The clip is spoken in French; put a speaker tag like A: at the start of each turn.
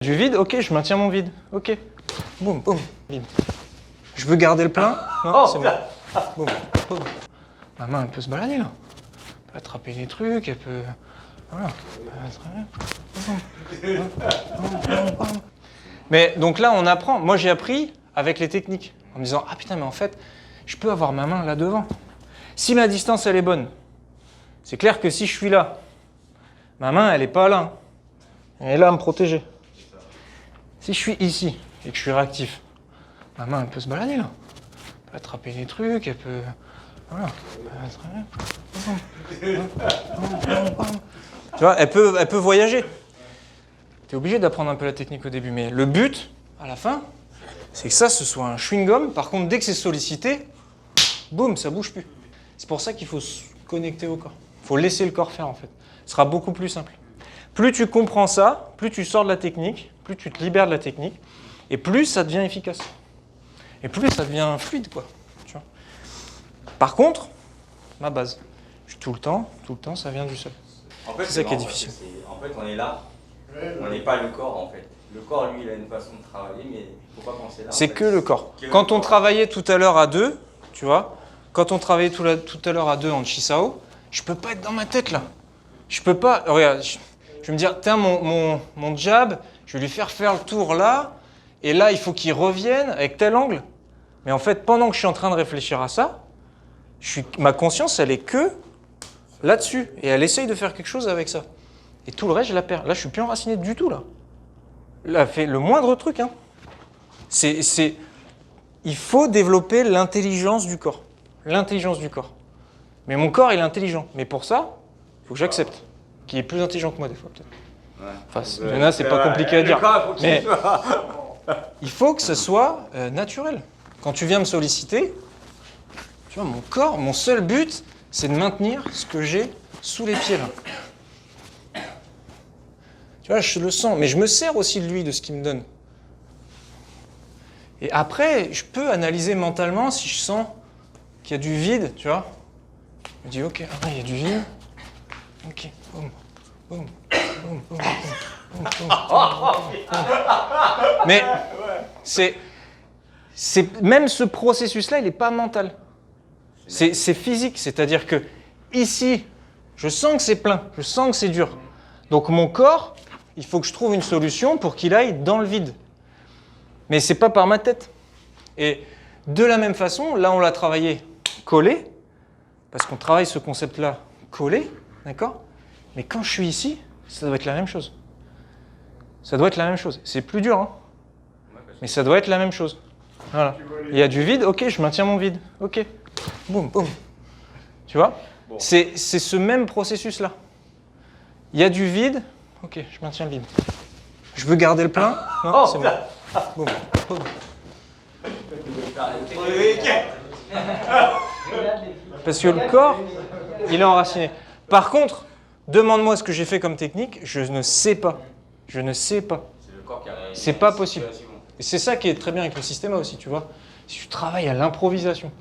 A: Du vide, ok, je maintiens mon vide. Ok. Boum, boum, vide. Je veux garder le plein. Non, c'est bon. Boum, boum. Ma main, elle peut se balader là. Elle peut attraper des trucs, elle peut. Voilà. Mais donc là, on apprend. Moi, j'ai appris avec les techniques. En me disant, ah putain, mais en fait, je peux avoir ma main là devant. Si ma distance, elle est bonne, c'est clair que si je suis là, ma main, elle n'est pas là. Elle est là à me protéger. Si je suis ici et que je suis réactif, ma main, elle peut se balader là. Elle peut attraper des trucs, elle peut. Voilà. Tu vois, elle peut voyager. Tu es obligé d'apprendre un peu la technique au début, mais le but, à la fin, c'est que ça, ce soit un chewing-gum. Par contre, dès que c'est sollicité, boum, ça bouge plus. C'est pour ça qu'il faut se connecter au corps. Il faut laisser le corps faire, en fait. Ce sera beaucoup plus simple. Plus tu comprends ça, plus tu sors de la technique, plus tu te libères de la technique, et plus ça devient efficace. Et plus ça devient fluide, quoi. Tu vois. Par contre, ma base, je suis tout le temps, ça vient du sol.
B: En fait,
A: c'est ça qui est difficile.
B: En fait, on est là, on n'est pas le corps, en fait. Le corps, lui, il a une façon de travailler, mais il ne faut pas penser là.
A: C'est que le corps. Quand on travaillait tout à l'heure à deux, tu vois, quand on travaillait tout à l'heure à deux en Chisao, je peux pas être dans ma tête, là. Je peux pas... Regarde, je vais me dire, tiens, mon jab, je vais lui faire le tour là, et là, il faut qu'il revienne avec tel angle. Mais en fait, pendant que je suis en train de réfléchir à ça, ma conscience, elle est que là-dessus. Et elle essaye de faire quelque chose avec ça. Et tout le reste, je la perds. Là, je suis plus enraciné du tout, là. Là, fait le moindre truc, hein. Il faut développer l'intelligence du corps. L'intelligence du corps. Mais mon corps, il est intelligent. Mais pour ça, il faut que j'accepte. Qui est plus intelligent que moi, des fois, peut-être. Ouais. Enfin, il y en a, c'est pas compliqué à dire. Mais il faut que ce soit naturel. Quand tu viens me solliciter, tu vois, mon corps, mon seul but, c'est de maintenir ce que j'ai sous les pieds, là. Tu vois, je le sens. Mais je me sers aussi de lui, de ce qu'il me donne. Et après, je peux analyser mentalement si je sens qu'il y a du vide, tu vois. Je me dis, ok, il y a du vide. Ok, boum, boum, boum, boum, boum, boum. Mais même ce processus-là, il n'est pas mental. C'est physique, c'est-à-dire que ici, je sens que c'est plein, je sens que c'est dur. Donc mon corps, il faut que je trouve une solution pour qu'il aille dans le vide. Mais c'est pas par ma tête. Et de la même façon, là on l'a travaillé collé, parce qu'on travaille ce concept-là collé, d'accord? Mais quand je suis ici, ça doit être la même chose. Ça doit être la même chose. C'est plus dur, hein? Mais ça doit être la même chose. Voilà. Il y a du vide, ok, je maintiens mon vide. Ok. Boum, boum. Tu vois? Bon. C'est ce même processus-là. Il y a du vide, ok, je maintiens le vide. Je veux garder le plein. Non, c'est bon. Boum, boum. Parce que le corps, il est enraciné. Par contre, demande-moi ce que j'ai fait comme technique, je ne sais pas. Je ne sais pas. C'est pas possible. Et c'est ça qui est très bien avec le système aussi, tu vois. Si tu travailles à l'improvisation.